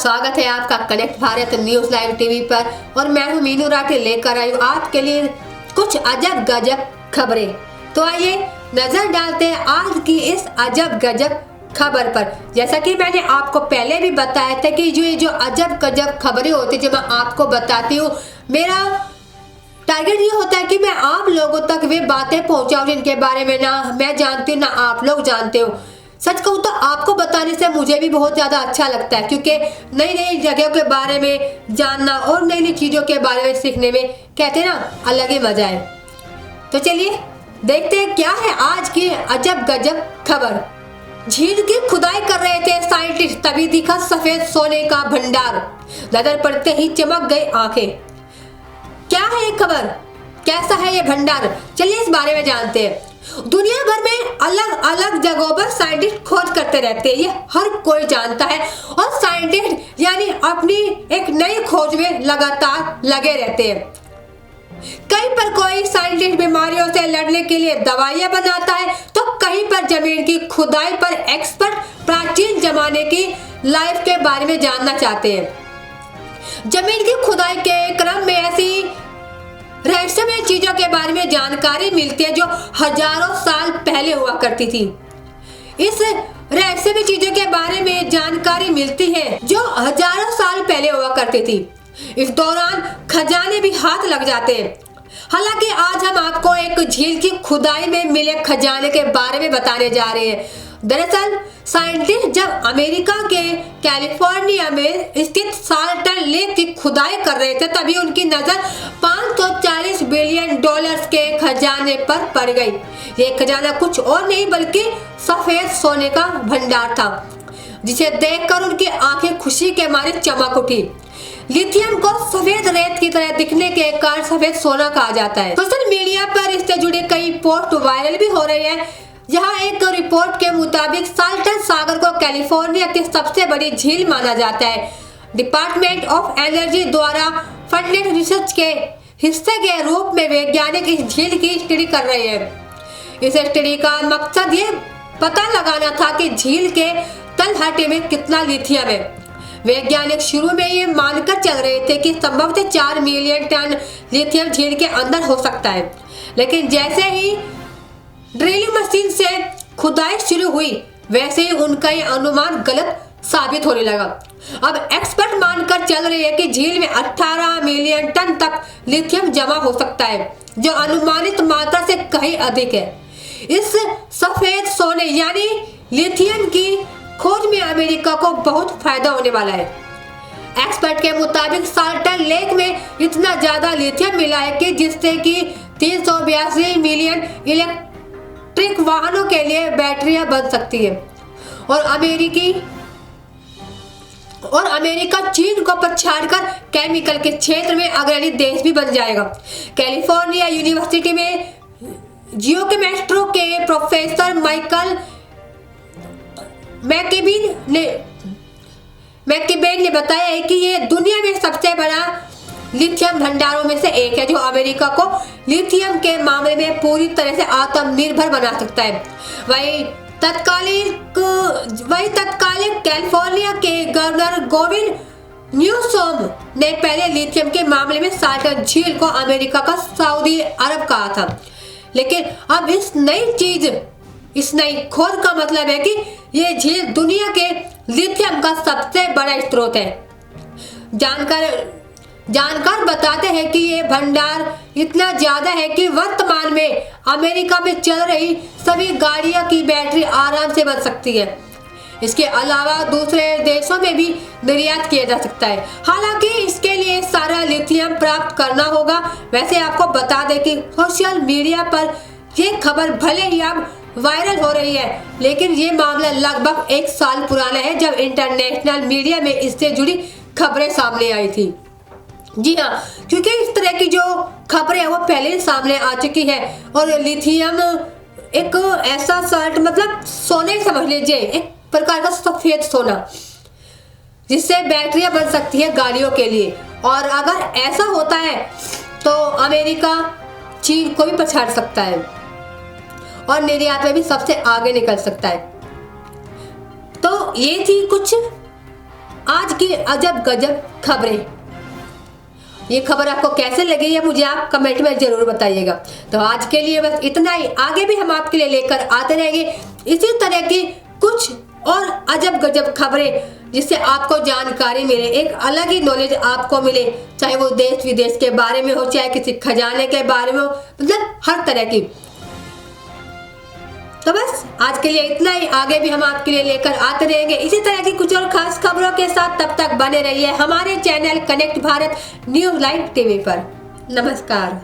स्वागत है आपका connect Bharat news live TV पर और मैं हूं मीनू राठी लेकर आई हूं आपके लिए कुछ अजब गजब खबरें। तो आइए नजर डालते हैं आज की इस अजब गजब खबर पर। जैसा कि मैंने आपको पहले भी बताया था कि जो अजब गजब खबरें होती जो मैं आपको बताती हूँ, मेरा टारगेट ये होता है कि मैं आप लोगों तक वे बातें पहुंचाऊं जिनके बारे में ना मैं जानती हूँ ना आप लोग जानते हो। सच कहूँ तो आपको बताने से मुझे भी बहुत ज़्यादा अच्छा लगता है, क्योंकि नई नई जगहों के बारे में जानना और नई नई चीज़ों के बारे में सीखने में कहते हैं ना अलग ही मजा है। तो चलिए देखते हैं क्या है आज की अजब गजब खबर। झील की खुदाई कर रहे थे साइंटिस्ट, तभी दिखा सफेद सोने का भंडार, नजर पड़ते ही चमक गई आंखें। क्या है ये खबर, कैसा है ये भंडार, चलिए इस बारे में जानते हैं। दुनिया भर में अलग अलग जगहों पर साइंटिस्ट खोज करते रहते हैं, ये हर कोई जानता है। और साइंटिस्ट यानी अपनी एक नई खोज में लगातार लगे रहते हैं। कहीं पर कोई साइंटिस्ट बीमारियों से लड़ने के लिए दवाइयां बनाता है, तो कहीं पर जमीन की खुदाई पर एक्सपर्ट प्राचीन जमाने की लाइफ के बारे में जानना चाहते हैं। जमीन की खुदाई के क्रम में ऐसी रहस्यमय चीजों के बारे में जानकारी मिलती है जो हजारों साल पहले हुआ करती थी। इस रहस्यमय चीजों के बारे में जानकारी मिलती है जो हजारों साल पहले हुआ करती थी। इस दौरान खजाने भी हाथ लग जाते हैं। हालांकि आज हम आपको एक झील की खुदाई में मिले खजाने के बारे में बताने जा रहे हैं। दरअसल साइंटिस्ट जब अमेरिका के कैलिफोर्निया में स्थित साल्टन लेक की खुदाई कर रहे थे, तभी उनकी नजर 540 बिलियन डॉलर्स के खजाने पर पड़ गई। ये खजाना कुछ और नहीं बल्कि सफेद सोने का भंडार था, जिसे देखकर उनकी आंखें खुशी के मारे चमक उठी। लिथियम को सफेद रेत की तरह दिखने के कारण सफेद सोना कहा जाता है। सोशल मीडिया पर इससे जुड़े कई पोस्ट वायरल भी हो रहे हैं, जहां एक रिपोर्ट के मुताबिक साल्टन सागर को कैलिफोर्निया की सबसे बड़ी झील माना जाता है। डिपार्टमेंट ऑफ एनर्जी द्वारा फंडेड रिसर्च के हिस्से के रूप में वैज्ञानिक इस झील की स्टडी कर रहे हैं। इस स्टडी का मकसद ये पता लगाना था कि झील के तलहटी में कितना लिथियम है। वैज्ञानिक शुरू में ये मानकर चल रहे थे कि संभवतः 4 मिलियन टन लिथियम झील के अंदर हो सकता है, लेकिन जैसे ही ड्रिलिंग मशीन से खुदाई शुरू हुई वैसे ही उनका ये अनुमान गलत साबित होने लगा। अब एक्सपर्ट मानकर चल रहे हैं कि झील में 18 मिलियन टन तक लिथियम जमा हो सकता है, जो अनुमानित मात्रा से कहीं अधिक है। इस सफेद सोने यानी लिथियम की खोज में अमेरिका को बहुत फायदा होने वाला है। एक्सपर्ट के मुताबिक साल्टन लेक में इतना ज्यादा लिथियम मिला है कि जिससे कि 382 मिलियन इलेक्ट्रिक वाहनों के लिए बैटरियां बन सकती है। और अमेरिका चीन को पछाड़कर केमिकल के क्षेत्र में अग्रणी देश भी बन जाएगा। कैलिफोर्निया यूनिवर्सिटी में जियोकेमिस्ट्री के प्रोफेसर माइकल मैककेबेन ने बताया है कि ये दुनिया में सबसे बड़ा लिथियम भंडारों में से एक है, जो अमेरिका को लिथियम के मामले में पूरी तरह से आत्मनिर्भर बना सकता है। वही तत्कालिक कैलिफोर्निया के गवर्नर गोविंद न्यूसोम ने पहले लिथियम के मामले में साल्टन झील को अमेरिका का सऊदी अरब कहा था, लेकिन अब इस नई खोज का मतलब है कि ये झील दुनिया के लिथियम का सबसे बड़ा स्रोत है। जानकार बताते हैं कि ये भंडार इतना ज्यादा है कि वर्तमान में अमेरिका में चल रही सभी गाड़ियों की बैटरी आराम से बन सकती है। इसके अलावा दूसरे देशों में भी निर्यात किया जा सकता है। हालांकि इसके लिए सारा लिथियम प्राप्त करना होगा। वैसे आपको बता दें कि सोशल मीडिया पर ये खबर भले ही अब वायरल हो रही है, लेकिन ये मामला लगभग 1 साल पुराना है, जब इंटरनेशनल मीडिया में इससे जुड़ी खबरें सामने आई थी। जी हाँ, क्योंकि इस तरह की जो खबरें हैं वो पहले सामने आ चुकी है। और लिथियम एक ऐसा सॉल्ट मतलब सोने समझ लीजिए, एक प्रकार का सफेद सोना, जिससे बैटरियां बन सकती है गाड़ियों के लिए। और अगर ऐसा होता है तो अमेरिका चीन को भी पछाड़ सकता है और निर्यात में भी सबसे आगे निकल सकता है। तो ये थी कुछ आज की अजब गजब खबरें। ये खबर आपको कैसे लगी है मुझे आप कमेंट में जरूर बताइएगा। तो आज के लिए बस इतना ही, आगे भी हम आपके लिए लेकर आते रहेंगे इसी तरह की कुछ और अजब गजब खबरें, जिससे आपको जानकारी मिले, एक अलग ही नॉलेज आपको मिले, चाहे वो देश विदेश के बारे में हो, चाहे किसी खजाने के बारे में हो, मतलब हर तरह की। तो बस आज के लिए इतना ही, आगे भी हम आपके लिए लेकर आते रहेंगे इसी तरह की कुछ और खास खबरों के साथ। तब तक बने रहिए हमारे channel connect Bharat news live TV पर। नमस्कार।